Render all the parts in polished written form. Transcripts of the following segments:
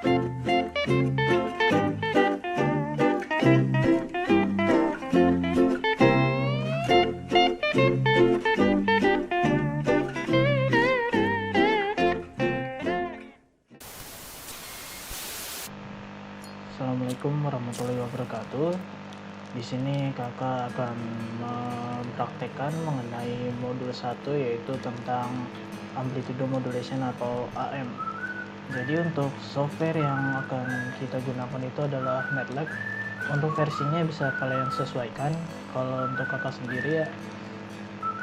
Assalamualaikum warahmatullahi wabarakatuh. Di sini kakak akan mempraktekkan mengenai modul 1, yaitu tentang amplitude modulation atau AM. Jadi untuk software yang akan kita gunakan itu adalah MATLAB. Untuk versinya bisa kalian sesuaikan. Kalau untuk kakak sendiri ya,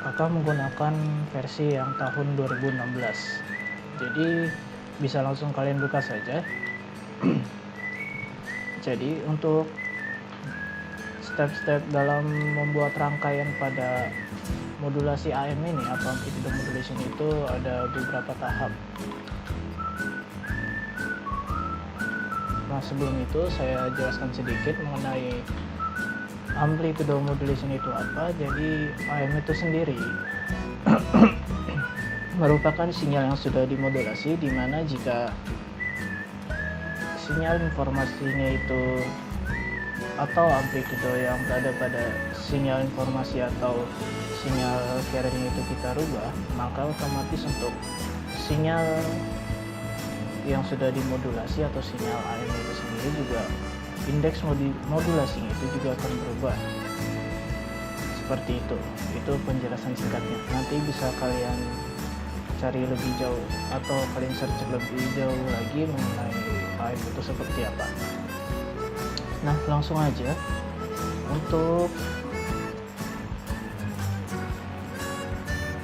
kakak menggunakan versi yang tahun 2016. Jadi bisa langsung kalian buka saja. Jadi untuk step-step dalam membuat rangkaian pada modulasi AM ini atau amplitude modulation itu ada beberapa tahap. Nah, sebelum itu saya jelaskan sedikit mengenai amplitude modulation itu apa. Jadi AM itu sendiri merupakan sinyal yang sudah dimodulasi, di mana jika sinyal informasinya itu atau amplitude yang berada pada sinyal informasi atau sinyal carrier itu kita rubah, maka otomatis untuk sinyal yang sudah dimodulasi atau sinyal AM itu sendiri juga indeks modulasinya itu juga akan berubah. Seperti itu penjelasan singkatnya. Nanti bisa kalian cari lebih jauh atau kalian search lebih jauh lagi mengenai AM itu seperti apa. Nah, langsung aja. Untuk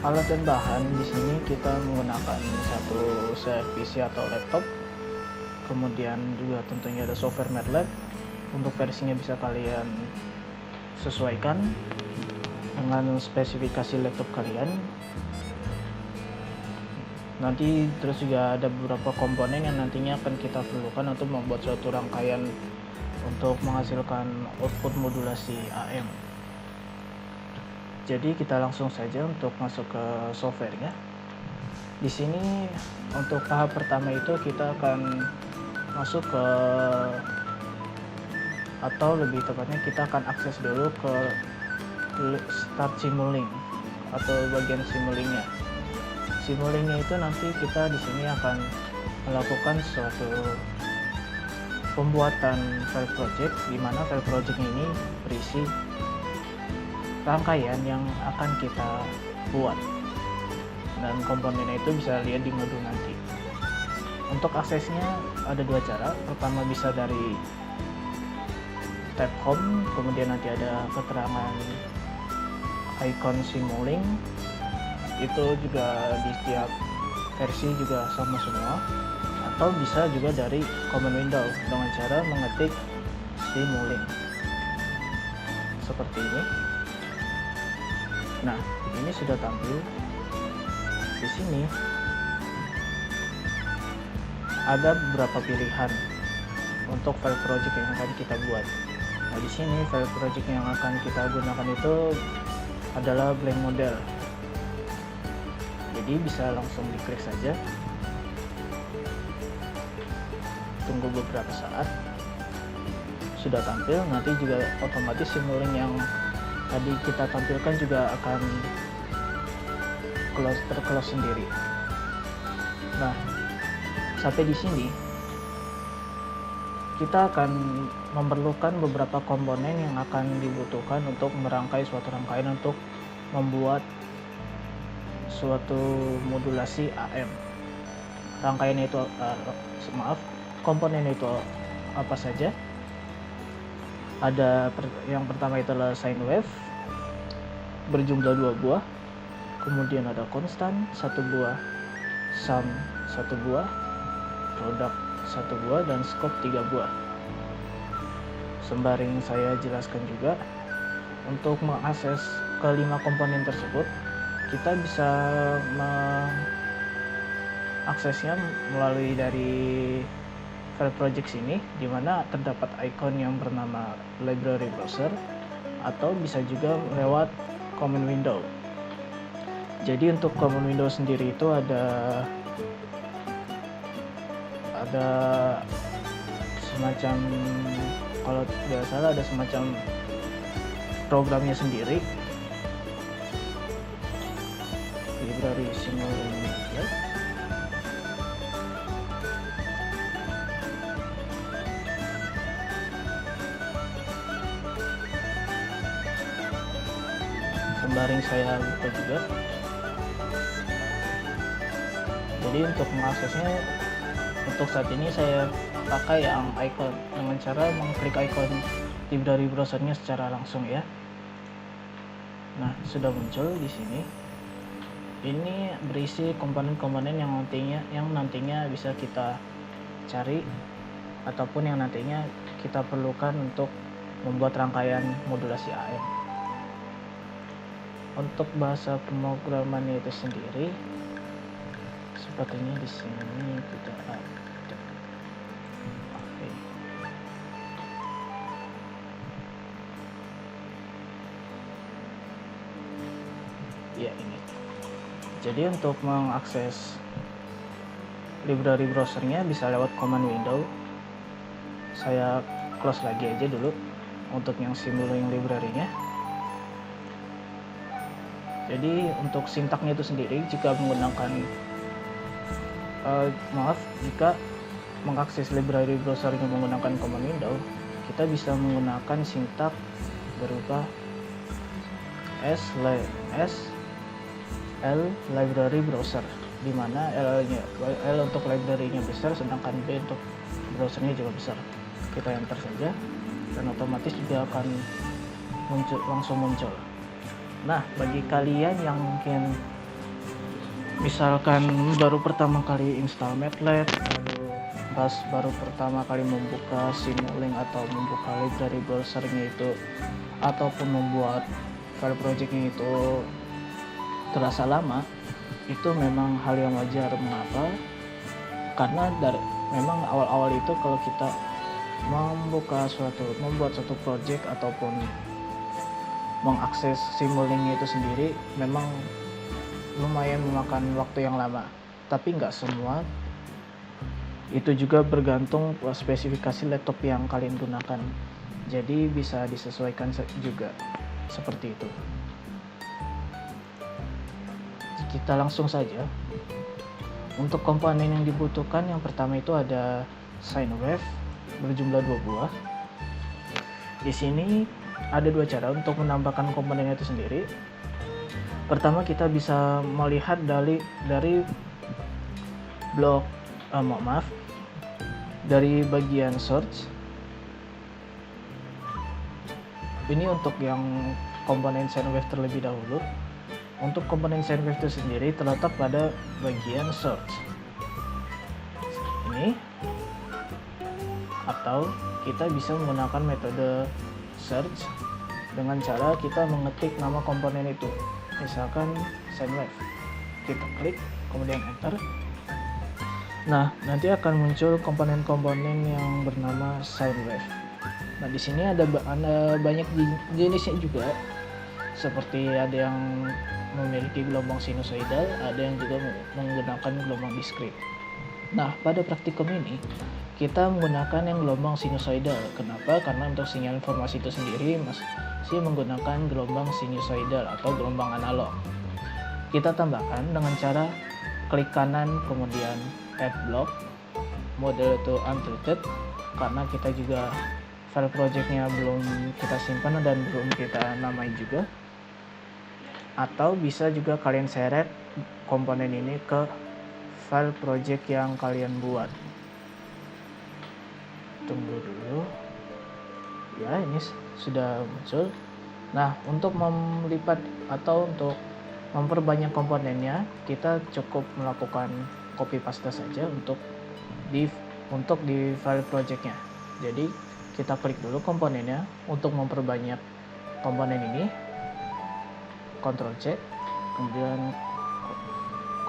alat dan bahan di sini kita menggunakan satu PC atau laptop. Kemudian juga tentunya ada software MATLAB. Untuk versinya bisa kalian sesuaikan dengan spesifikasi laptop kalian. Nanti terus juga ada beberapa komponen yang nantinya akan kita perlukan untuk membuat suatu rangkaian untuk menghasilkan output modulasi AM. Jadi kita langsung saja untuk masuk ke softwarenya. Di sini untuk tahap pertama itu kita akan masuk ke, atau lebih tepatnya kita akan akses dulu ke start Simulink atau bagian Simulink-nya. Simulink-nya itu nanti kita di sini akan melakukan suatu pembuatan file project, di mana file project ini berisi rangkaian yang akan kita buat, dan komponennya itu bisa lihat di modul nanti. Untuk aksesnya ada dua cara. Pertama bisa dari tab home, kemudian nanti ada keterangan icon Simulink. Itu juga di setiap versi juga sama semua. Atau bisa juga dari command window dengan cara mengetik Simulink seperti ini. Nah, ini sudah tampil. Di sini ada beberapa pilihan untuk file project yang akan kita buat. Nah, di sini file project yang akan kita gunakan itu adalah blank model. Jadi bisa langsung diklik saja. Tunggu beberapa saat. Sudah tampil, nanti juga otomatis Simulink yang tadi kita tampilkan juga akan terclose sendiri. Nah, sampai di sini kita akan memerlukan beberapa komponen yang akan dibutuhkan untuk merangkai suatu rangkaian untuk membuat suatu modulasi AM. Rangkaian itu komponen itu apa saja? Ada yang pertama itu adalah sine wave berjumlah 2 buah, kemudian ada konstan 1 buah, sum 1 buah, produk 1 buah, dan scope 3 buah. Sembari saya jelaskan juga, untuk mengakses kelima komponen tersebut kita bisa mengaksesnya melalui dari file project sini, di mana terdapat icon yang bernama library browser, atau bisa juga lewat command window. Jadi untuk command window sendiri itu ada ada semacam, kalau tidak salah ada semacam programnya sendiri, library Simulink ya. Sembari saya buka juga. Jadi untuk mengaksesnya, untuk saat ini saya pakai yang icon dengan cara mengklik icon library browsernya secara langsung ya. Nah, sudah muncul di sini. Ini berisi komponen-komponen yang nantinya bisa kita cari ataupun yang nantinya kita perlukan untuk membuat rangkaian modulasi AM. Untuk bahasa pemrogramannya itu sendiri, sepertinya di sini tidak ada. Oke. Ya, ini. Jadi untuk mengakses library browsernya bisa lewat command window. Saya close lagi aja dulu untuk yang Simulink library-nya. Jadi untuk sintaknya itu sendiri, jika menggunakan jika mengakses library browsernya menggunakan command window, kita bisa menggunakan sintak berupa L library browser, di mana L untuk library-nya besar sedangkan B untuk browsernya juga besar. Kita enter saja dan otomatis juga akan langsung muncul. Nah, bagi kalian yang mungkin misalkan baru pertama kali install MATLAB, lalu baru pertama kali membuka Simulink atau membuka library browsernya itu, ataupun membuat file projectnya itu terasa lama, itu memang hal yang wajar. Mengapa? Karena memang awal-awal itu kalau kita membuat suatu project ataupun mengakses Simulink itu sendiri memang lumayan memakan waktu yang lama. Tapi nggak semua, itu juga bergantung spesifikasi laptop yang kalian gunakan. Jadi bisa disesuaikan juga seperti itu. Kita langsung saja. Untuk komponen yang dibutuhkan, yang pertama itu ada sine wave berjumlah 2 buah. Di sini ada 2 cara untuk menambahkan komponennya itu sendiri. Pertama, kita bisa melihat dari blok dari bagian search. Ini untuk yang komponen sine wave terlebih dahulu. Untuk komponen sine wave itu sendiri terletak pada bagian search ini, atau kita bisa menggunakan metode search dengan cara kita mengetik nama komponen itu, misalkan sine wave, kita klik kemudian enter. Nah, nanti akan muncul komponen-komponen yang bernama sine wave. Nah, di sini ada banyak jenisnya juga, seperti ada yang memiliki gelombang sinusoidal, ada yang juga menggunakan gelombang diskrit. Nah, pada praktikum ini kita menggunakan yang gelombang sinusoidal. Kenapa? Karena untuk sinyal informasi itu sendiri masih menggunakan gelombang sinusoidal atau gelombang analog. Kita tambahkan dengan cara klik kanan kemudian add block, mode itu untreated, karena kita juga file projectnya belum kita simpan dan belum kita namai juga. Atau bisa juga kalian seret komponen ini ke file project yang kalian buat. Tunggu dulu ya, ini sudah muncul. Nah, untuk melipat atau untuk memperbanyak komponennya, kita cukup melakukan copy paste saja untuk di file projectnya. Jadi kita klik dulu komponennya untuk memperbanyak komponen ini, Ctrl C, kemudian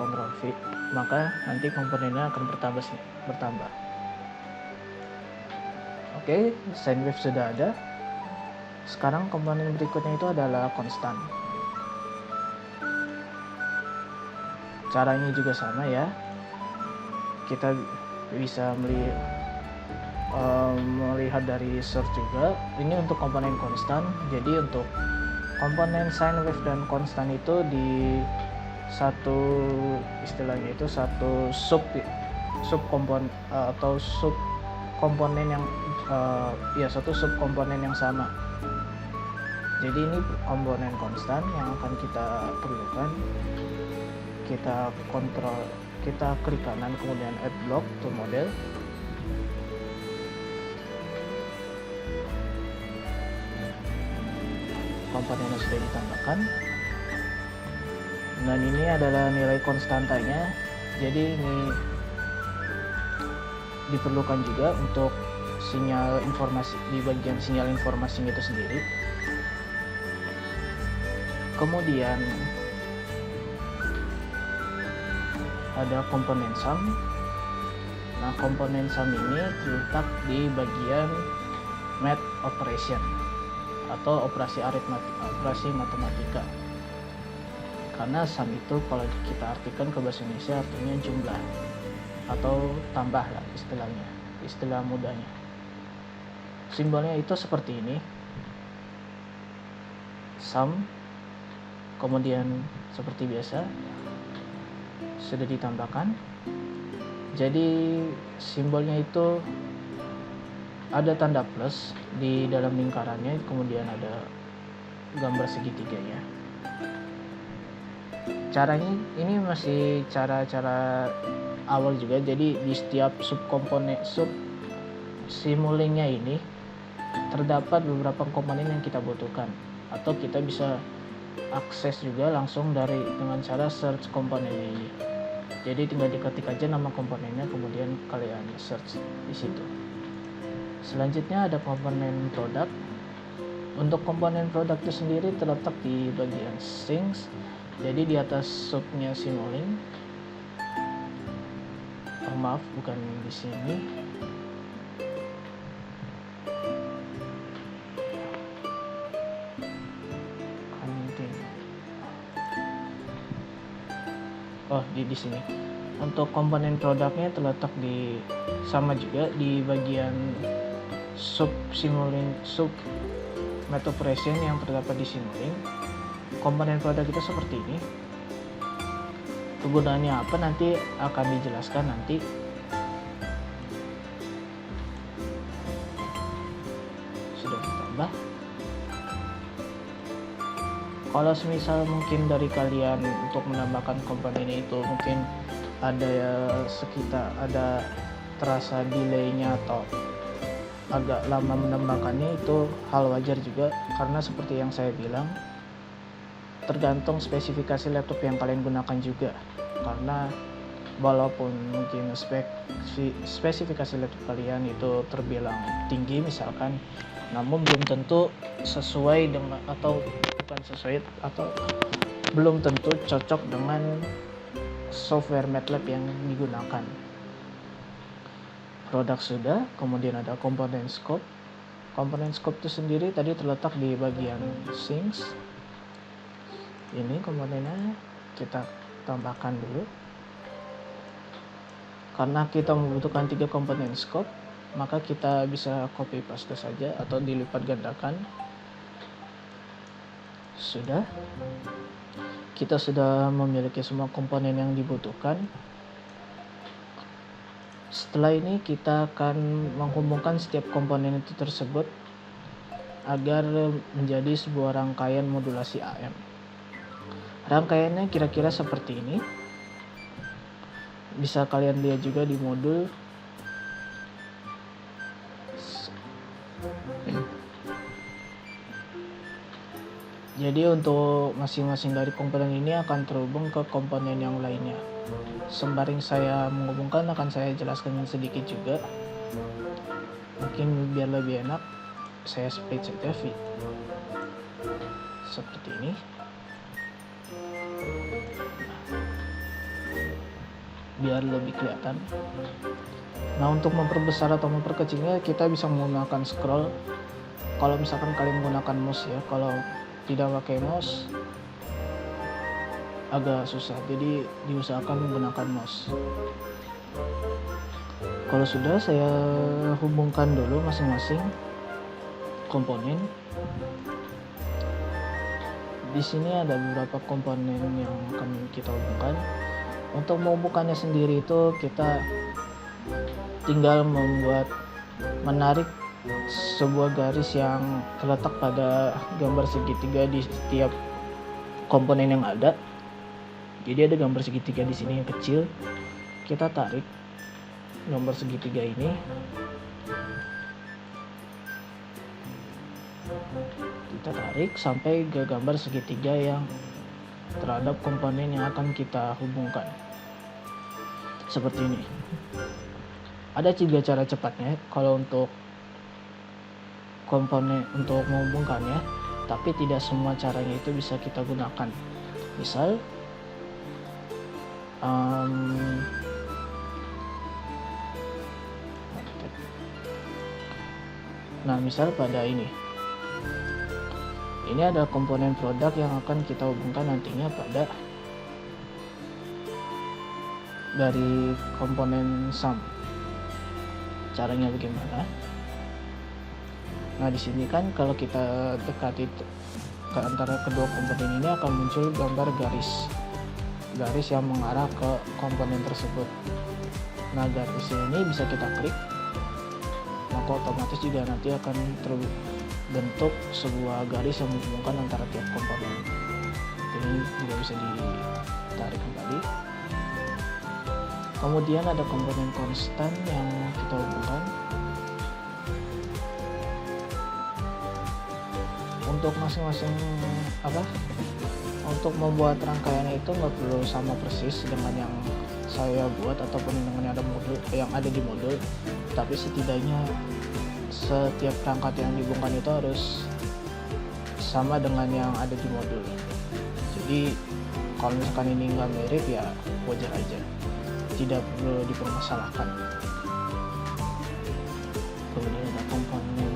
Ctrl V, maka nanti komponennya akan bertambah. Oke, sine wave sudah ada. Sekarang komponen berikutnya itu adalah konstan. Caranya juga sama ya. Kita bisa melihat dari search juga. Ini untuk komponen konstan. Jadi untuk komponen sine wave dan konstan itu di satu istilahnya itu satu sub komponen atau sub komponen yang satu sub komponen yang sama. Jadi ini komponen konstan yang akan kita perlukan. Kita klik kanan kemudian add block to model. Komponennya sudah ditambahkan. Dan ini adalah nilai konstantanya. Jadi ini diperlukan juga untuk sinyal informasi di bagian sinyal informasinya itu sendiri. Kemudian ada komponen sum. Nah, komponen sum ini terletak di bagian math operation atau operasi matematika. Karena sum itu kalau kita artikan ke bahasa Indonesia artinya jumlah atau tambah lah istilahnya, istilah mudahnya. Simbolnya itu seperti ini. Sum, kemudian seperti biasa sudah ditambahkan. Jadi simbolnya itu ada tanda plus di dalam lingkarannya, kemudian ada gambar segitiganya. Caranya ini masih cara-cara awal juga. Jadi di setiap subkomponen simulingnya ini terdapat beberapa komponen yang kita butuhkan, atau kita bisa akses juga langsung dengan cara search komponen ini. Jadi tinggal diketik aja nama komponennya, kemudian kalian search di situ. Selanjutnya ada komponen produk. Untuk komponen produk itu sendiri terletak di bagian things. Jadi di atas subnya Simulink. Maaf, bukan di sini. Oh, di sini. Untuk komponen produknya terletak sama juga di bagian sub math operation yang terdapat di Simulink. Komponen produk itu seperti ini. Kegunaannya apa nanti akan dijelaskan nanti. Sudah ditambah. Kalau semisal mungkin dari kalian untuk menambahkan komponen itu mungkin ada terasa delaynya atau agak lama menambahkannya, itu hal wajar juga, karena seperti yang saya bilang tergantung spesifikasi laptop yang kalian gunakan juga. Karena walaupun mungkin spesifikasi laptop kalian itu terbilang tinggi misalkan, namun belum tentu sesuai dengan atau belum tentu cocok dengan software MATLAB yang digunakan. Produk sudah, kemudian ada komponen scope. Komponen scope itu sendiri tadi terletak di bagian things. Ini komponennya kita tambahkan dulu. Karena kita membutuhkan 3 komponen scope, maka kita bisa copy paste saja atau dilipat gandakan. Sudah, kita sudah memiliki semua komponen yang dibutuhkan. Setelah ini kita akan menghubungkan setiap komponen itu tersebut agar menjadi sebuah rangkaian modulasi AM. Rangkaiannya kira-kira seperti ini. Bisa kalian lihat juga di modul. Jadi untuk masing-masing dari komponen ini akan terhubung ke komponen yang lainnya. Sembari saya menghubungkan akan saya jelaskan sedikit juga. Mungkin biar lebih enak, saya split saja seperti ini. Biar lebih kelihatan. Nah, untuk memperbesar atau memperkecilnya kita bisa menggunakan scroll. Kalau misalkan kalian menggunakan mouse ya, kalau tidak pakai mouse agak susah, jadi diusahakan menggunakan mouse. Kalau sudah, saya hubungkan dulu masing-masing komponen. Di sini ada beberapa komponen yang akan kita hubungkan. Untuk menghubungkannya sendiri itu kita tinggal menarik sebuah garis yang terletak pada gambar segitiga di setiap komponen yang ada. Jadi ada gambar segitiga di sini yang kecil. Kita tarik gambar segitiga ini. Kita tarik sampai ke gambar segitiga yang terhadap komponen yang akan kita hubungkan. Seperti ini. Ada 3 cara cepatnya kalau untuk komponen untuk menghubungkannya, tapi tidak semua caranya itu bisa kita gunakan. Misal misal pada ini adalah komponen produk yang akan kita hubungkan nantinya pada dari komponen sum. Caranya bagaimana? Nah, di sini kan kalau kita dekati ke antara kedua komponen ini akan muncul gambar garis yang mengarah ke komponen tersebut. Nah, garis ini bisa kita klik, maka otomatis juga nanti akan terbentuk sebuah garis yang menghubungkan antara tiap komponen. Ini juga bisa ditarik kembali. Kemudian ada komponen konstan yang kita hubungkan. Untuk masing-masing untuk membuat rangkaiannya itu nggak perlu sama persis dengan yang saya buat ataupun dengan yang ada di modul, tapi setidaknya setiap perangkat yang dihubungkan itu harus sama dengan yang ada di modul. Jadi kalau misalkan ini nggak mirip ya wajar aja, tidak perlu dipermasalahkan. Kemudian ada komponen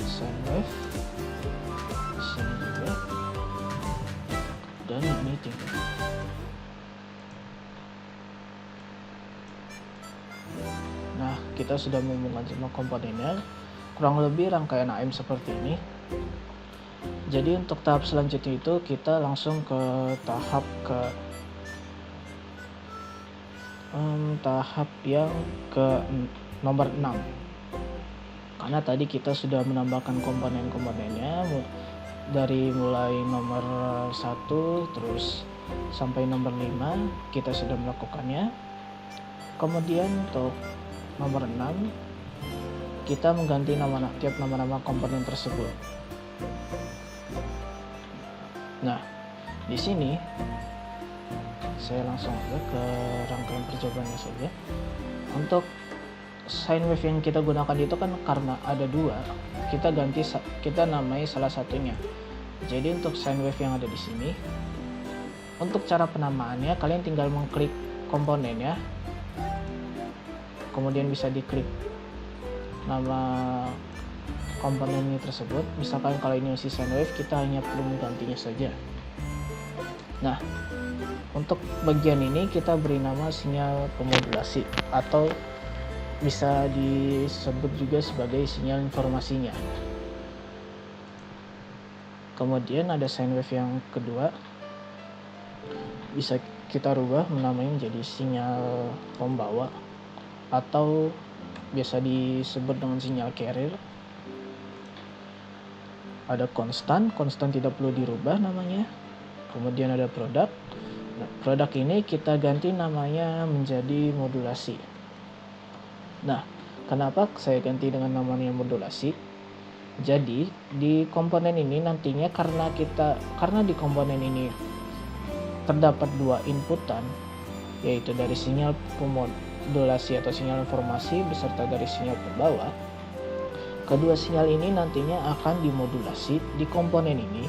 sine wave di sini juga, dan ini tinggal. Nah, kita sudah menghubungkan semua komponennya, kurang lebih rangkaian AM seperti ini. Jadi untuk tahap selanjutnya itu kita langsung ke tahap yang ke nomor 6. Karena tadi kita sudah menambahkan komponen-komponennya dari mulai nomor 1 terus sampai nomor 5 kita sudah melakukannya. Kemudian untuk nomor 6 kita mengganti tiap nama-nama komponen tersebut. Nah, di sini saya langsung aja ke rangkaian percobaannya saja. Untuk sine wave yang kita gunakan itu kan karena ada 2, kita namai salah satunya. Jadi untuk sine wave yang ada di sini, untuk cara penamaannya kalian tinggal mengklik komponennya, kemudian bisa diklik nama komponen ini tersebut. Misalkan kalau ini masih sine wave, kita hanya perlu menggantinya saja. Nah, untuk bagian ini kita beri nama sinyal pemodulasi atau bisa disebut juga sebagai sinyal informasinya. Kemudian ada sine wave yang kedua, bisa kita rubah menamai menjadi sinyal pembawa atau biasa disebut dengan sinyal carrier. Ada konstan tidak perlu dirubah namanya. Kemudian ada produk. Nah, produk ini kita ganti namanya menjadi modulasi. Nah, kenapa saya ganti dengan namanya modulasi? Jadi di komponen ini nantinya karena di komponen ini terdapat 2 inputan, yaitu dari sinyal pemodulasi atau sinyal informasi beserta dari sinyal pembawa. Kedua sinyal ini nantinya akan dimodulasi di komponen ini,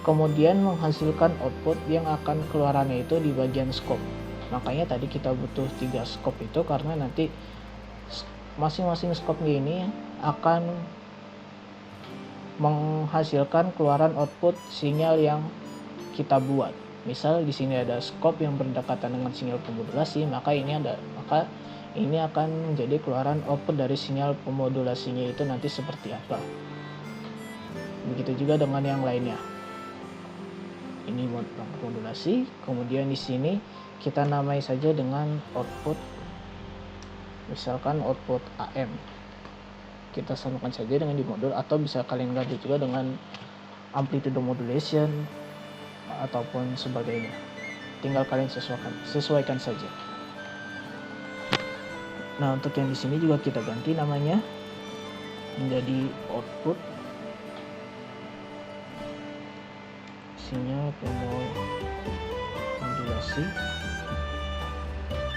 kemudian menghasilkan output yang akan keluarannya itu di bagian scope. Makanya tadi kita butuh 3 scope itu karena nanti masing-masing scope ini akan menghasilkan keluaran output sinyal yang kita buat. Misal di sini ada scope yang berdekatan dengan sinyal pemodulasi, maka ini akan menjadi keluaran output dari sinyal pemodulasinya itu nanti seperti apa. Begitu juga dengan yang lainnya. Ini modulasi, kemudian di sini kita namai saja dengan output, misalkan output AM. Kita samakan saja dengan di modul, atau bisa kalian ganti juga dengan amplitude modulation ataupun sebagainya. Tinggal kalian sesuaikan saja. Nah, untuk yang di sini juga kita ganti namanya menjadi output sinyal pemodulasi.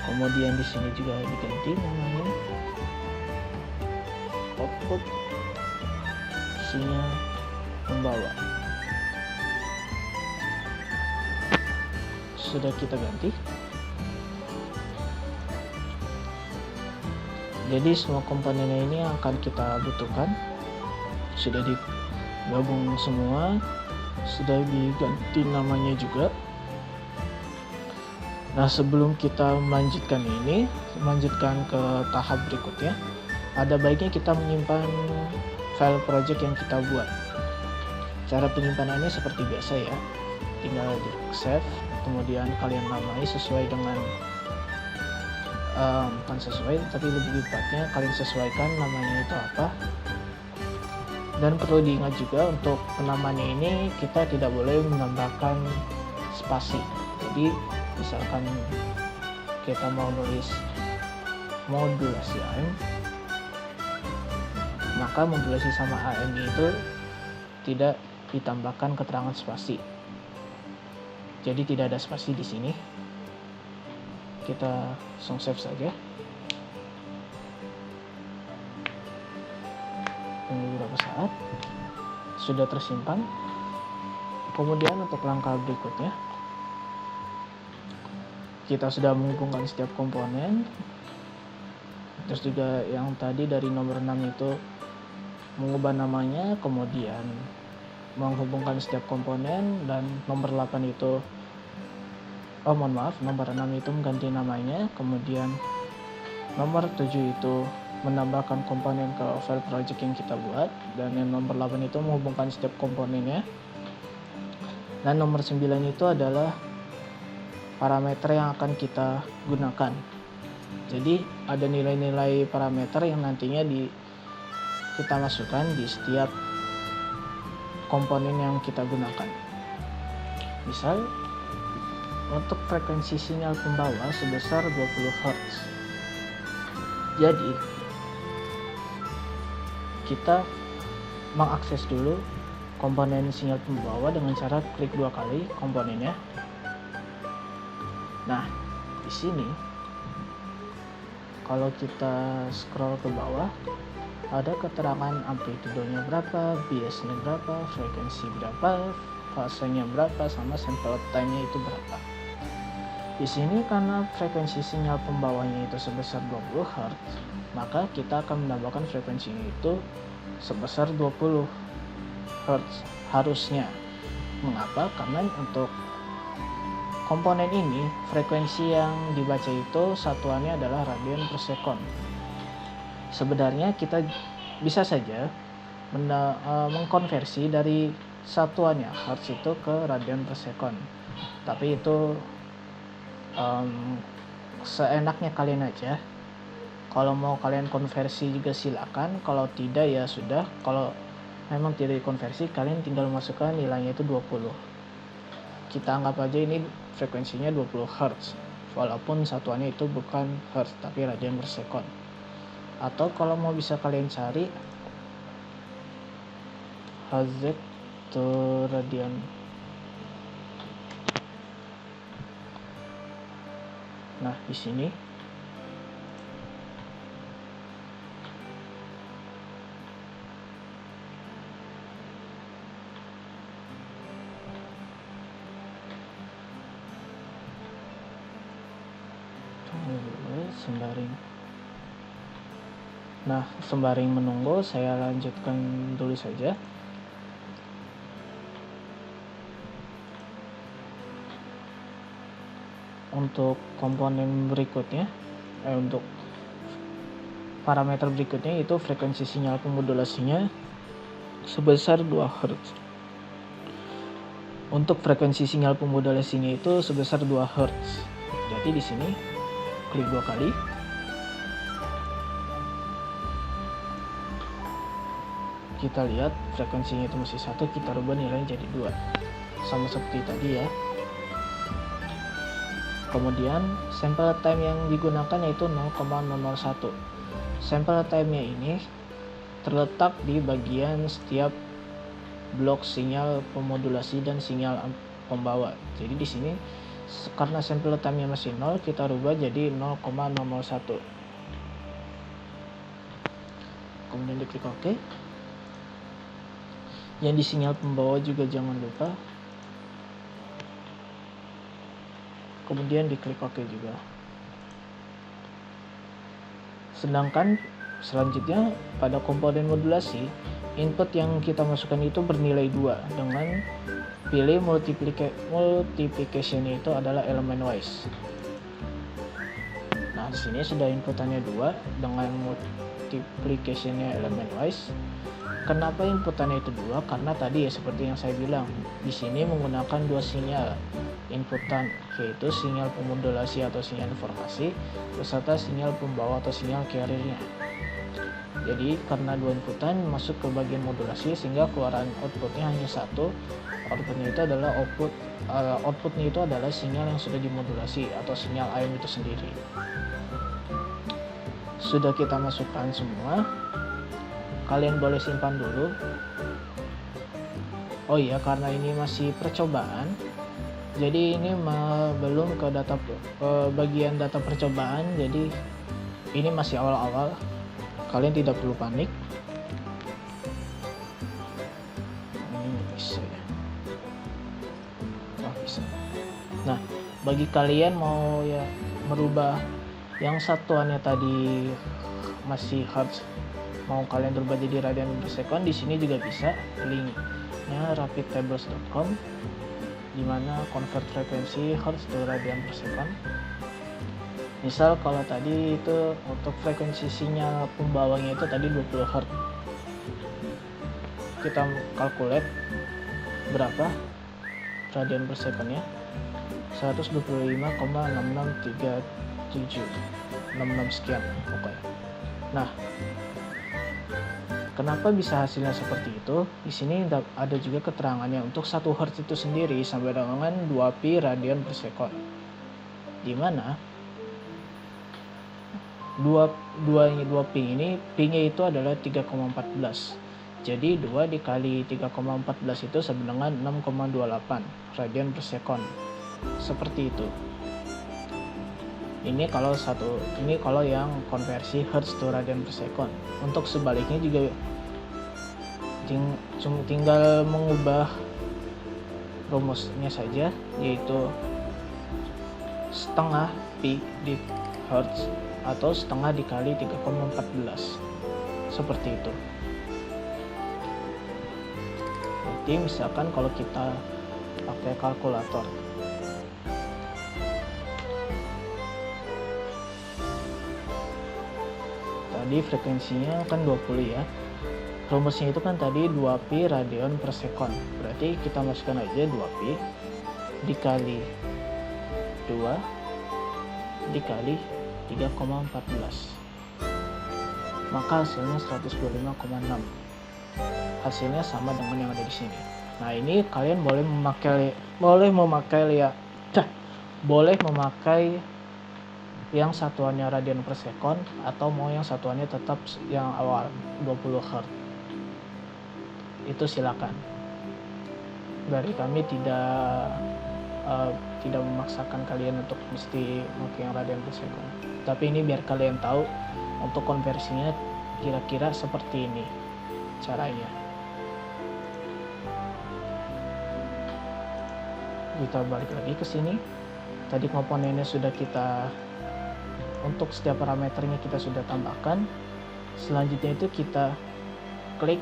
Kemudian di sini juga diganti namanya output sinyal pembawa. Sudah kita ganti. Jadi semua komponennya ini akan kita butuhkan sudah digabung semua, sudah diganti namanya juga. Nah, sebelum kita melanjutkan ke tahap berikutnya, ada baiknya kita menyimpan file project yang kita buat. Cara penyimpanannya seperti biasa ya, tinggal di save, kemudian kalian namai sesuai dengan bukan sesuai, tapi lebih tepatnya kalian sesuaikan namanya itu apa. Dan perlu diingat juga untuk penamaannya ini kita tidak boleh menambahkan spasi. Jadi misalkan kita mau nulis modulasi AM, maka modulasi sama AM itu tidak ditambahkan keterangan spasi. Jadi tidak ada spasi di sini. Kita langsung save saja. Tunggu beberapa saat. Sudah tersimpan. Kemudian untuk langkah berikutnya, kita sudah menghubungkan setiap komponen. Terus juga yang tadi dari nomor 6 itu mengubah namanya, kemudian menghubungkan setiap komponen, dan nomor 8 itu nomor 6 itu mengganti namanya, kemudian nomor 7 itu menambahkan komponen ke file project yang kita buat, dan yang nomor 8 itu menghubungkan setiap komponennya. Dan nomor 9 itu adalah parameter yang akan kita gunakan. Jadi ada nilai-nilai parameter yang nantinya kita masukkan di setiap komponen yang kita gunakan. Misal untuk frekuensi sinyal pembawa sebesar 20 Hz. Jadi kita mengakses dulu komponen sinyal pembawa dengan cara klik 2 kali komponennya. Nah, di sini kalau kita scroll ke bawah, ada keterangan amplitudenya berapa, biasnya berapa, frekuensi berapa, fasenya berapa, sama sample time-nya itu berapa. Di sini karena frekuensi sinyal pembawanya itu sebesar 20 Hz, maka kita akan menambahkan frekuensinya itu sebesar 20 Hz harusnya. Mengapa? Karena untuk komponen ini frekuensi yang dibaca itu satuannya adalah radian per sekon. Sebenarnya kita bisa saja mengkonversi dari satuannya Hertz itu ke radian per sekon, tapi itu seenaknya kalian aja. Kalau mau kalian konversi juga silakan, kalau tidak ya sudah. Kalau memang tidak dikonversi, kalian tinggal masukkan nilainya itu 20. Kita anggap aja ini frekuensinya 20 Hz, walaupun satuannya itu bukan Hz tapi radian per sekon. Atau kalau mau bisa kalian cari Hz to radian. Nah, di sini sembari menunggu, saya lanjutkan dulu saja. Untuk komponen berikutnya, untuk parameter berikutnya yaitu frekuensi sinyal pemodulasinya sebesar 2 Hz. Untuk frekuensi sinyal pemodulasinya itu sebesar 2 Hz. Jadi di sini klik 2 kali. Kita lihat frekuensinya itu masih 1, kita rubah nilainya jadi 2. Sama seperti tadi ya. Kemudian sample time yang digunakan yaitu 0,001. Sample time-nya ini terletak di bagian setiap blok sinyal pemodulasi dan sinyal pembawa. Jadi di sini karena sample time-nya masih 0, kita rubah jadi 0,001. Kemudian diklik OK. Yang di sinyal pembawa juga jangan lupa. Kemudian diklik OK juga. Sedangkan selanjutnya pada komponen modulasi, input yang kita masukkan itu bernilai 2 dengan pilih multiplication itu adalah elemen wise. Nah, di sini sudah inputannya 2 dengan multiplication-nya elemen wise. Kenapa inputannya itu 2? Karena tadi ya seperti yang saya bilang, di sini menggunakan 2 sinyal inputan, yaitu sinyal pemodulasi atau sinyal informasi beserta sinyal pembawa atau sinyal carrier-nya. Jadi karena 2 inputan masuk ke bagian modulasi sehingga keluaran outputnya hanya 1. Outputnya itu adalah outputnya itu adalah sinyal yang sudah dimodulasi atau sinyal AM itu sendiri. Sudah kita masukkan semua. Kalian boleh simpan dulu. Oh iya, karena ini masih percobaan, jadi ini belum ke bagian data percobaan. Jadi ini masih awal-awal. Kalian tidak perlu panik. Ini bisa ya. Oh, bisa. Nah, bagi kalian mau ya merubah yang satuannya tadi masih hertz, mau kalian berubah jadi radian per second, di sini juga bisa. Linknya rapidtables.com, dimana convert frekuensi hertz to radian per second. Misal kalau tadi itu untuk frekuensi sinyal pembawanya itu tadi 20 Hz, kita calculate berapa radian per secondnya, 125,6637 sekian pokoknya. Nah, kenapa bisa hasilnya seperti itu? Di sini ada juga keterangannya untuk 1 Hz itu sendiri sampai dengan 2pi radian per second. Di mana 2pi ini pi-nya itu adalah 3,14. Jadi 2 dikali 3,14 itu sama dengan 6,28 radian per second. Seperti itu. Ini kalau yang konversi hertz to radian per second. Untuk sebaliknya juga tinggal mengubah rumusnya saja, yaitu setengah pi di hertz atau setengah dikali 3,14 seperti itu. Jadi misalkan kalau kita pakai kalkulator, tadi frekuensinya kan 20 ya. Rumusnya itu kan tadi 2pi radian per second. Berarti kita masukkan aja 2pi dikali 2 dikali 3,14. Maka hasilnya 125,6. Hasilnya sama dengan yang ada di sini. Nah, ini kalian boleh memakai yang satuannya radian per second atau mau yang satuannya tetap yang awal 20 Hz. Itu silakan. Dari kami tidak memaksakan kalian untuk mesti pakai yang radian per second. Tapi ini biar kalian tahu untuk konversinya kira-kira seperti ini caranya. Kita balik lagi ke sini. Tadi komponennya sudah kita, untuk setiap parameternya kita sudah tambahkan. Selanjutnya itu kita klik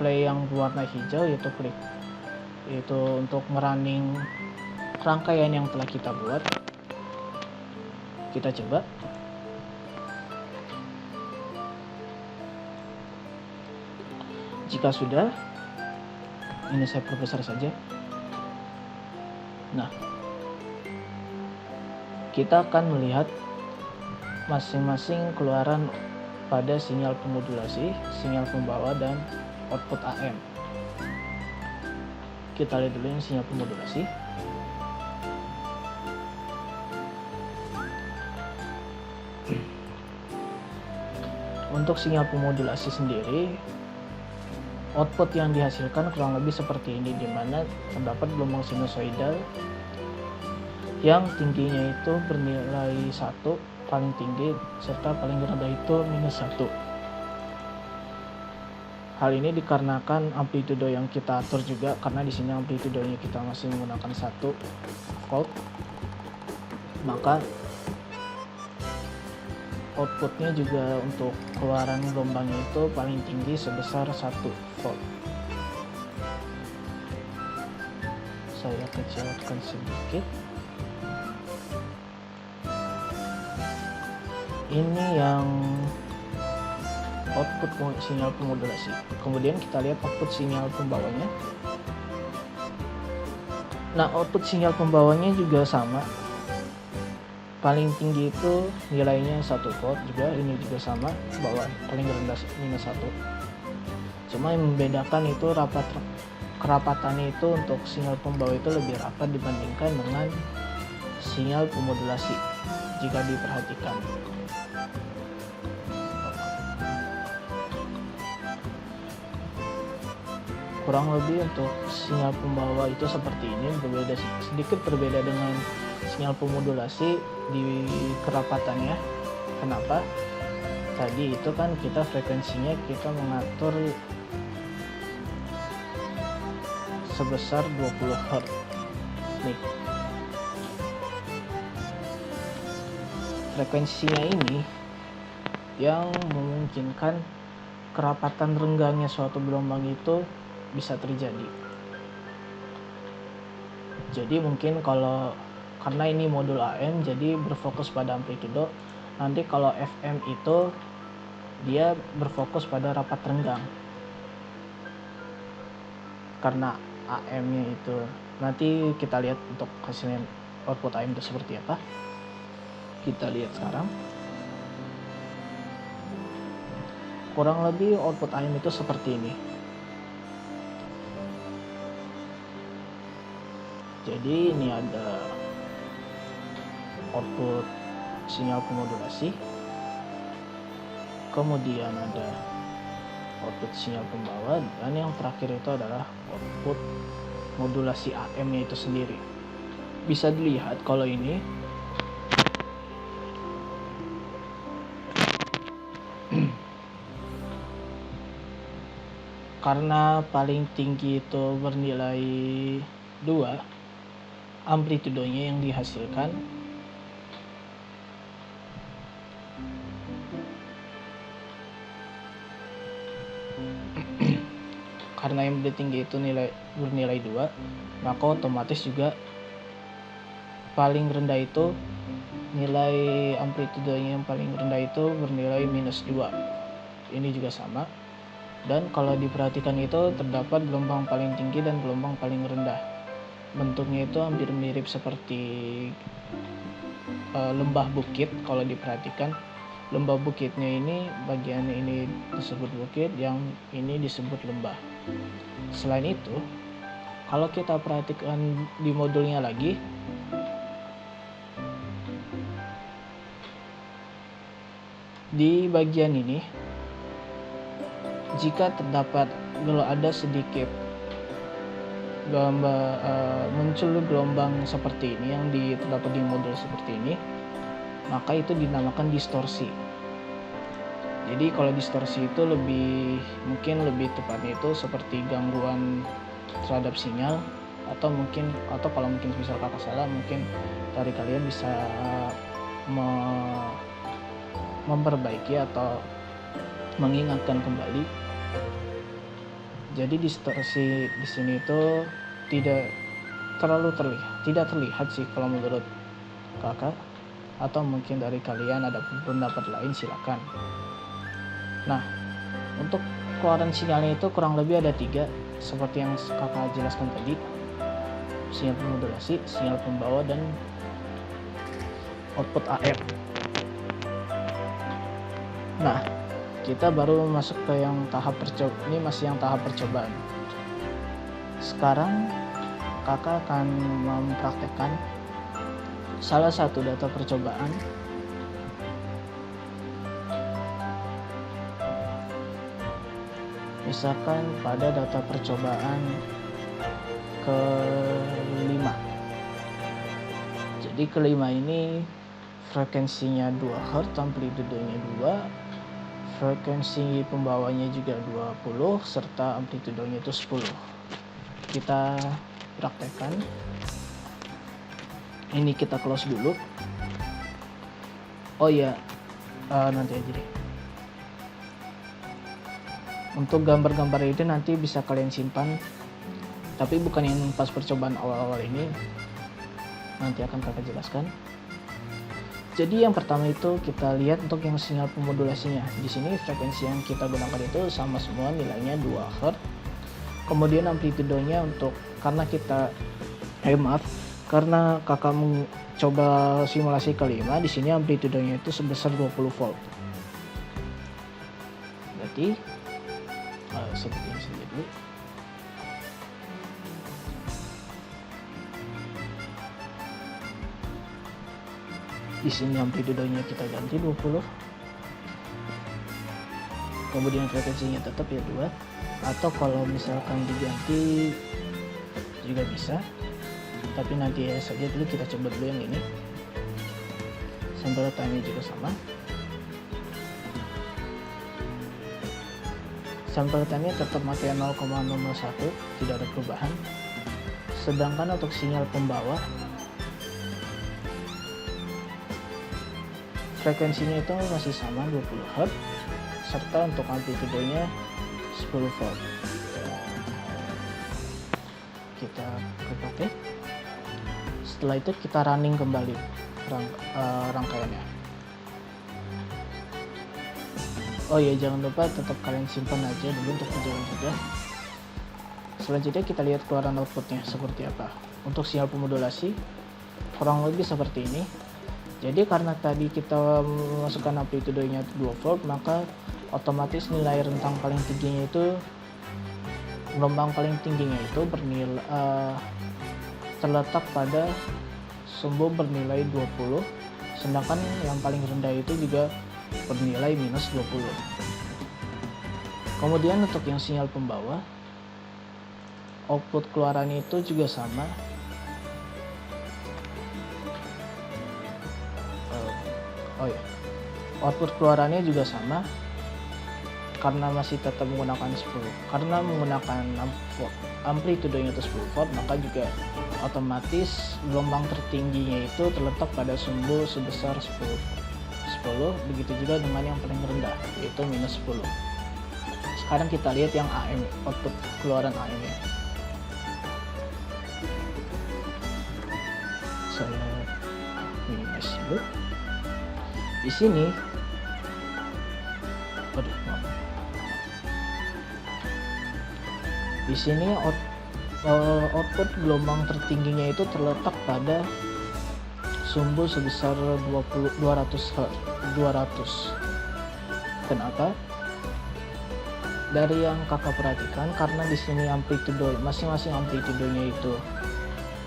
play yang berwarna hijau, yaitu klik itu untuk merunning rangkaian yang telah kita buat. Kita coba. Jika sudah, ini saya perbesar saja. Nah, kita akan melihat masing-masing keluaran pada sinyal pemodulasi, sinyal pembawa, dan output AM. Kita lihat dulu yang sinyal pemodulasi. Untuk sinyal pemodulasi sendiri, output yang dihasilkan kurang lebih seperti ini, di mana terdapat gelombang sinusoidal yang tingginya itu bernilai 1 paling tinggi, serta paling rendah itu -1. Hal ini dikarenakan amplitudo yang kita atur juga, karena di sini amplitudonya kita masih menggunakan 1 volt, maka outputnya juga untuk keluaran gelombangnya itu paling tinggi sebesar 1 volt. Saya kecilkan sedikit. Ini yang output sinyal pemodulasi. Kemudian kita lihat output sinyal pembawanya. Nah, output sinyal pembawanya juga sama. Paling tinggi itu nilainya 1 volt juga, ini juga sama, bawah paling rendah -1. Cuma yang membedakan itu kerapatannya itu untuk sinyal pembawa itu lebih rapat dibandingkan dengan sinyal pemodulasi jika diperhatikan. Kurang lebih untuk sinyal pembawa itu seperti ini, sedikit berbeda dengan sinyal pemodulasi di kerapatannya. Kenapa? Tadi itu kan kita frekuensinya kita mengatur sebesar 20 Hz. Nih. Frekuensinya ini yang memungkinkan kerapatan renggangnya suatu gelombang itu bisa terjadi. Jadi mungkin karena ini modul AM, jadi berfokus pada amplitudo. Nanti kalau FM itu dia berfokus pada rapat renggang. Karena AM-nya itu nanti kita lihat untuk hasilnya output AM itu seperti apa. Kita lihat sekarang. Kurang lebih output AM itu seperti ini. Jadi ini ada output sinyal pemodulasi, kemudian ada output sinyal pembawa, dan yang terakhir itu adalah output modulasi AM-nya itu sendiri. Bisa dilihat kalau ini karena paling tinggi itu bernilai 2, amplitudonya yang dihasilkan karena yang lebih tinggi itu bernilai 2, maka otomatis juga paling rendah itu nilai amplitudonya yang paling rendah itu bernilai -2. Ini juga sama. Dan kalau diperhatikan itu terdapat gelombang paling tinggi dan gelombang paling rendah. Bentuknya itu hampir mirip seperti lembah bukit. Kalau diperhatikan, lembah bukitnya ini bagian ini disebut bukit, yang ini disebut lembah. Selain itu, kalau kita perhatikan di modulnya lagi, di bagian ini jika terdapat ada sedikit muncul gelombang seperti ini yang terdapat di modul seperti ini, maka itu dinamakan distorsi. Jadi kalau distorsi itu mungkin lebih tepatnya itu seperti gangguan terhadap sinyal, atau kalau mungkin misal kakak salah, mungkin dari kalian bisa memperbaiki atau mengingatkan kembali. Jadi distorsi di sini itu tidak terlihat sih kalau menurut kakak, atau mungkin dari kalian ada pendapat lain, silakan. Nah, untuk keluaran sinyalnya itu kurang lebih ada 3, seperti yang kakak jelaskan tadi: sinyal pemodulasi, sinyal pembawa, dan output AM. Nah, kita baru masuk ke yang tahap percobaan. Ini masih yang tahap percobaan. Sekarang kakak akan mempraktekkan salah satu data percobaan. Misalkan pada data percobaan ke-5. Jadi ke-5 ini frekuensinya 2 Hz, amplitudenya 2, frekuensi pembawanya juga 20, serta amplitudenya itu 10. Kita praktekkan. Ini kita close dulu. Oh iya, nanti aja deh. Untuk gambar-gambar itu nanti bisa kalian simpan, tapi bukan yang pas percobaan awal-awal ini. Nanti akan kakak jelaskan. Jadi yang pertama itu kita lihat untuk yang sinyal pemodulasinya. Di sini frekuensi yang kita gunakan itu sama semua, nilainya 2 Hz. Kemudian amplitudenya karena kakak mencoba simulasi kelima, di sini amplitudenya itu sebesar 20 volt. Berarti seperti ini saja dulu. Di sini amplitudenya kita ganti 20. Kemudian frekuensinya tetap ya 2. Atau kalau misalkan diganti juga bisa. Tapi nanti ya saja dulu, kita coba dulu yang ini. Sample time juga sama. Sample time-nya tetap pakai 0,001, tidak ada perubahan. Sedangkan untuk sinyal pembawa, frekuensinya itu masih sama 20 Hz, serta untuk amplitudenya 10 volt. Kita pakai. Setelah itu kita running kembali rangkaiannya. Oh iya, jangan lupa tetap kalian simpan aja dulu untuk perjalanan juga. Selanjutnya kita lihat keluaran outputnya seperti apa. Untuk sinyal pemodulasi kurang lebih seperti ini. Jadi karena tadi kita memasukkan amplitudenya 2 volt, maka otomatis nilai rentang paling tingginya itu, gelombang paling tingginya itu terletak pada sumbu bernilai 20, sedangkan yang paling rendah itu juga bernilai minus 20. Kemudian untuk yang sinyal pembawa, output keluarannya itu juga sama. Output keluarannya juga sama karena masih tetap menggunakan 10. Karena menggunakan amplitudenya itu 10 volt, maka juga otomatis gelombang tertingginya itu terletak pada sumbu sebesar 10. Begitu juga dengan yang paling rendah, yaitu minus 10. Sekarang kita lihat yang AM, output keluaran AM nya. Saya minimize dulu. Di sini di sini output gelombang tertingginya itu terletak pada sumbu sebesar 200 Hz. Kenapa? Dari yang kakak perhatikan, karena di sini amplitudo masing-masing amplitudenya itu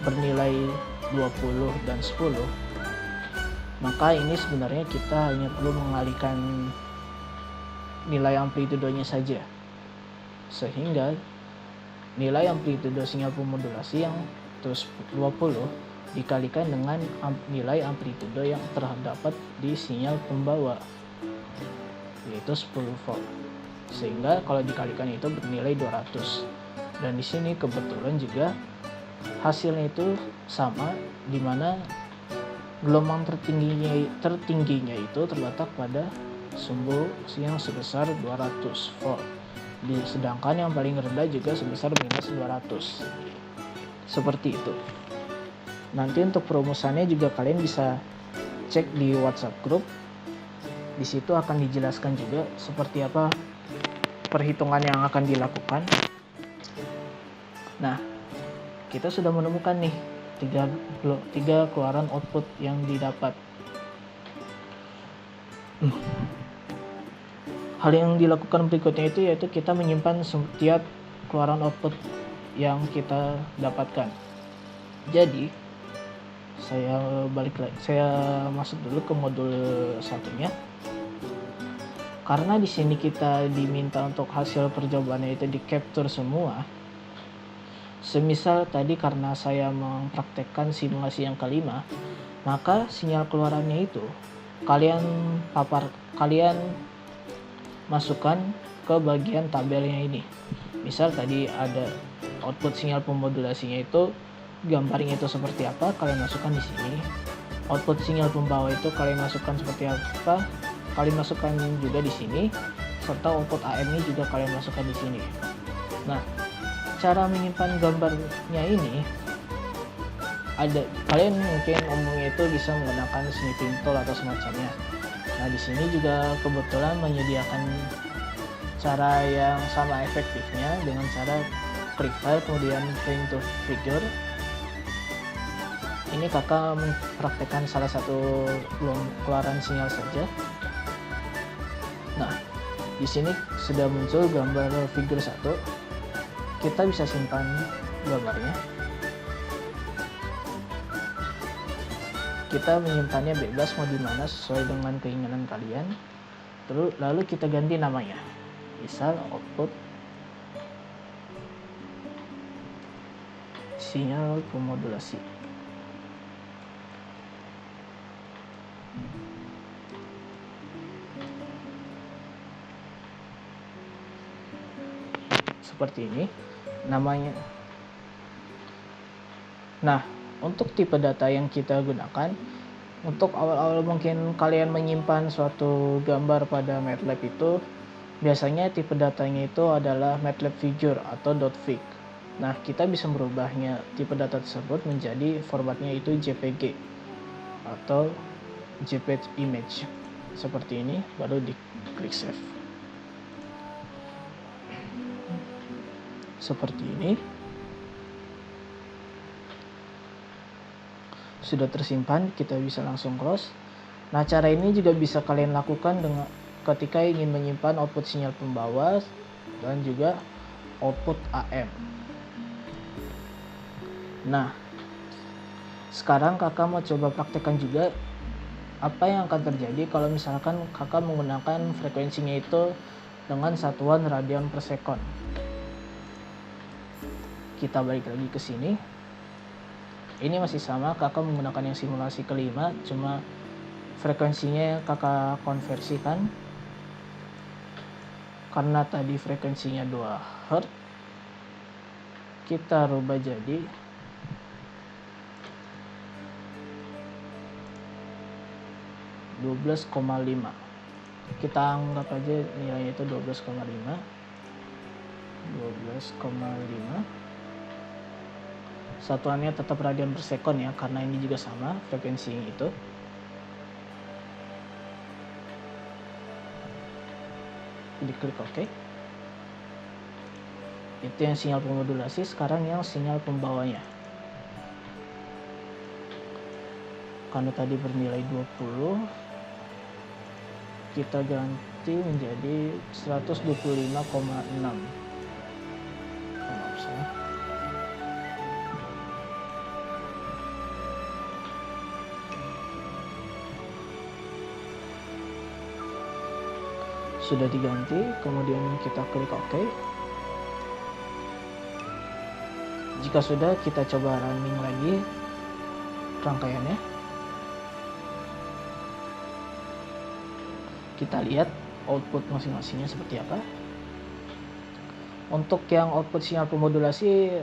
bernilai 20 dan 10, maka ini sebenarnya kita hanya perlu mengalihkan nilai amplitudonya saja, sehingga nilai amplitudo sinyal pemodulasi yang terus 20 dikalikan dengan nilai amplitudo yang terdapat di sinyal pembawa, yaitu 10 volt, sehingga kalau dikalikan itu bernilai 200. Dan di sini kebetulan juga hasilnya itu sama, dimana gelombang tertingginya itu terletak pada sumbu yang sebesar 200 volt, sedangkan yang paling rendah juga sebesar minus 200. Seperti itu. Nanti untuk perumusannya juga kalian bisa cek di WhatsApp group. Di situ akan dijelaskan juga seperti apa perhitungan yang akan dilakukan. Nah, kita sudah menemukan nih tiga keluaran output yang didapat. Hal yang dilakukan berikutnya itu yaitu kita menyimpan setiap keluaran output yang kita dapatkan. Jadi saya masuk dulu ke modul satunya. Karena di sini kita diminta untuk hasil percobaannya itu di capture semua. Semisal tadi karena saya mempraktekkan simulasi yang kelima, maka sinyal keluarannya itu kalian masukkan ke bagian tabelnya ini. Misal tadi ada output sinyal pemodulasinya itu gambarnya itu seperti apa, kalian masukkan di sini. Output sinyal pembawa itu kalian masukkan seperti apa, kalian masukkan juga di sini. Serta output AM-nya juga kalian masukkan di sini. Nah, cara menyimpan gambarnya ini kalian mungkin umumnya itu bisa menggunakan snipping tool atau semacamnya. Nah, di sini juga kebetulan menyediakan cara yang sama efektifnya dengan cara klik file kemudian print to figure. Ini kakak mempraktekkan salah satu keluaran sinyal saja. Nah, di sini sudah muncul gambar figure 1. Kita bisa simpan gambarnya. Kita menyimpannya bebas mau di mana sesuai dengan keinginan kalian. Lalu kita ganti namanya. Misal output sinyal pemodulasi. Seperti ini namanya. Nah, untuk tipe data yang kita gunakan, untuk awal-awal mungkin kalian menyimpan suatu gambar pada MATLAB itu, biasanya tipe datanya itu adalah MATLAB figure atau .fig. Nah, kita bisa merubahnya tipe data tersebut menjadi formatnya itu JPG atau JPEG image. Seperti ini, baru diklik save. Seperti ini. Sudah tersimpan, kita bisa langsung close. Nah, cara ini juga bisa kalian lakukan dengan ketika ingin menyimpan output sinyal pembawa dan juga output AM. Nah, sekarang kakak mau coba praktekkan juga apa yang akan terjadi kalau misalkan kakak menggunakan frekuensinya itu dengan satuan radian per second. Kita balik lagi ke sini. Ini masih sama, kakak menggunakan yang simulasi kelima, cuma frekuensinya kakak konversikan. Karena tadi frekuensinya 2 Hz, kita rubah jadi 12,5. Kita anggap aja nilainya itu 12,5. Satuannya tetap radian per second ya, karena ini juga sama frekuensinya itu. Diklik OK. Itu yang sinyal pemodulasi. Sekarang yang sinyal pembawanya. Karena tadi bernilai 20, kita ganti menjadi 125,6. Sudah diganti, kemudian kita klik OK. Jika sudah, kita coba running lagi rangkaiannya. Kita lihat output masing-masingnya seperti apa. Untuk yang output sinyal pemodulasi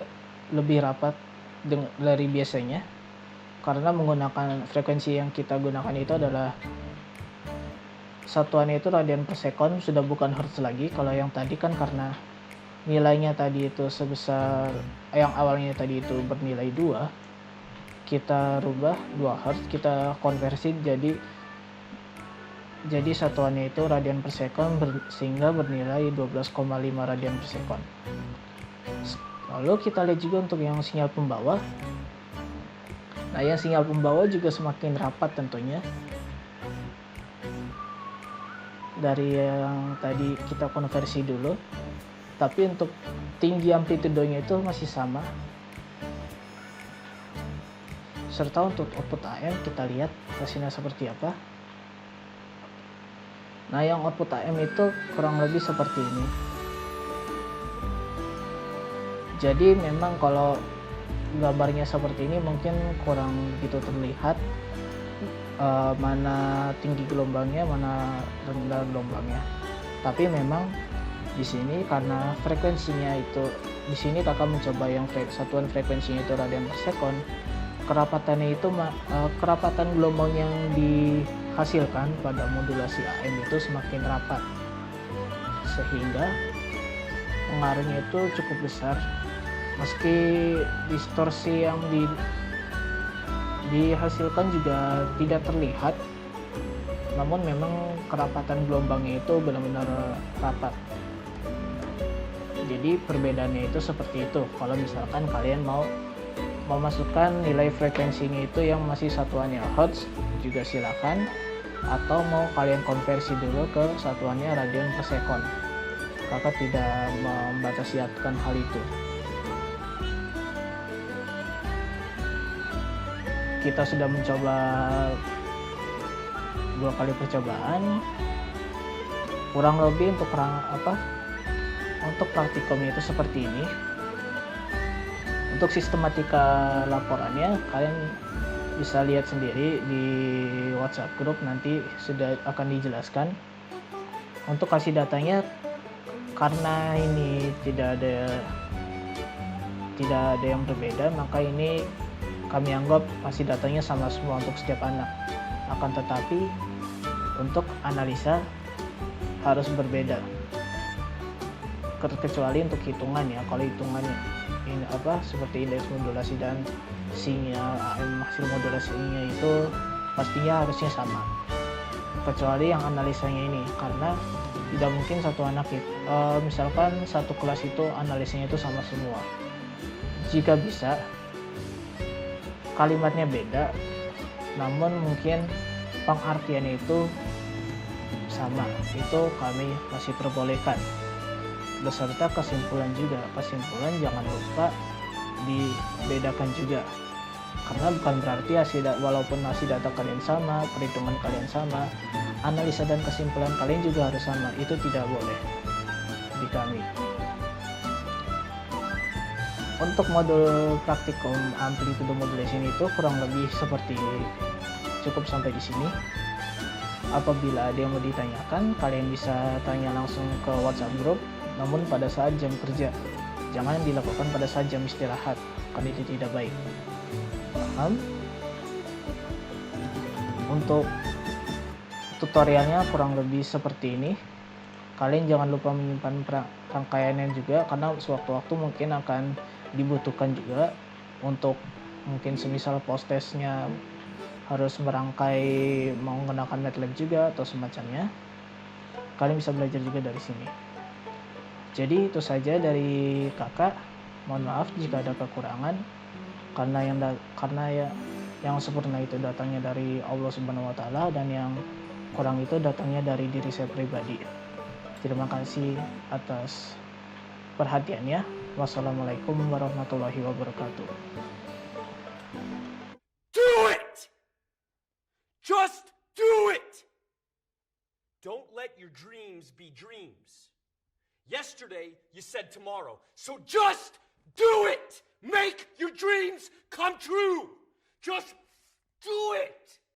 lebih rapat dari biasanya, karena menggunakan frekuensi yang kita gunakan itu adalah satuannya itu radian per second, sudah bukan hertz lagi. Kalau yang tadi kan karena nilainya tadi itu sebesar, yang awalnya tadi itu bernilai 2, kita rubah 2 hertz, kita konversi jadi Jadi satuannya itu radian per second sehingga bernilai 12,5 radian per second. Lalu kita lihat juga untuk yang sinyal pembawa. Nah, yang sinyal pembawa juga semakin rapat tentunya. Dari yang tadi kita konversi dulu, tapi untuk tinggi amplitudenya itu masih sama. Serta untuk output AM kita lihat hasilnya seperti apa. Nah, yang output AM itu kurang lebih seperti ini. Jadi memang kalau gambarnya seperti ini mungkin kurang begitu terlihat mana tinggi gelombangnya, mana rendah gelombangnya. Tapi memang di sini karena frekuensinya itu, di sini kakak mencoba yang satuan frekuensinya itu radian per second, kerapatannya itu kerapatan gelombang yang dihasilkan pada modulasi AM itu semakin rapat, sehingga pengaruhnya itu cukup besar. Meski distorsi yang dihasilkan juga tidak terlihat, namun memang kerapatan gelombangnya itu benar-benar rapat. Jadi perbedaannya itu seperti itu. Kalau misalkan kalian mau masukkan nilai frekuensinya itu yang masih satuannya hertz juga silakan, atau mau kalian konversi dulu ke satuannya radian per second. Kakak tidak membatasikan hal itu. Kita sudah mencoba 2 kali percobaan, kurang lebih untuk praktikumnya itu seperti ini. Untuk sistematika laporannya kalian bisa lihat sendiri di WhatsApp grup, nanti sudah akan dijelaskan. Untuk kasih datanya, karena ini tidak ada yang berbeda, maka ini kami anggap masih datanya sama semua untuk setiap anak. Akan tetapi untuk analisa harus berbeda. Kecuali untuk hitungan ya. Kalau hitungannya ini seperti indeks modulasi dan sinyal AM hasil modulasinya itu pastinya harusnya sama. Kecuali yang analisanya ini, karena tidak mungkin satu anak misalkan satu kelas itu analisanya itu sama semua. Jika bisa, kalimatnya beda, namun mungkin pengartiannya itu sama, itu kami masih perbolehkan, beserta kesimpulan juga. Kesimpulan jangan lupa dibedakan juga, karena bukan berarti walaupun hasil data kalian sama, perhitungan kalian sama, analisa dan kesimpulan kalian juga harus sama. Itu tidak boleh di kami. Untuk modul praktikum amplitude modulation itu kurang lebih seperti cukup sampai di sini. Apabila ada yang mau ditanyakan, kalian bisa tanya langsung ke WhatsApp group, namun pada saat jam kerja. Jangan dilakukan pada saat jam istirahat, karena itu tidak baik. Paham? Untuk tutorialnya kurang lebih seperti ini. Kalian jangan lupa menyimpan rangkaiannya juga, karena sewaktu-waktu mungkin akan dibutuhkan juga untuk mungkin semisal post testnya harus merangkai menggunakan MATLAB juga atau semacamnya. Kalian bisa belajar juga dari sini. Jadi itu saja dari kakak. Mohon maaf jika ada kekurangan, karena yang sempurna itu datangnya dari Allah Subhanahu wa taala, dan yang kurang itu datangnya dari diri saya pribadi. Terima kasih atas perhatiannya. Wassalamualaikum warahmatullahi wabarakatuh. Do it! Just do it! Don't let your dreams be dreams. Yesterday, you said tomorrow. So just do it! Make your dreams come true! Just do it!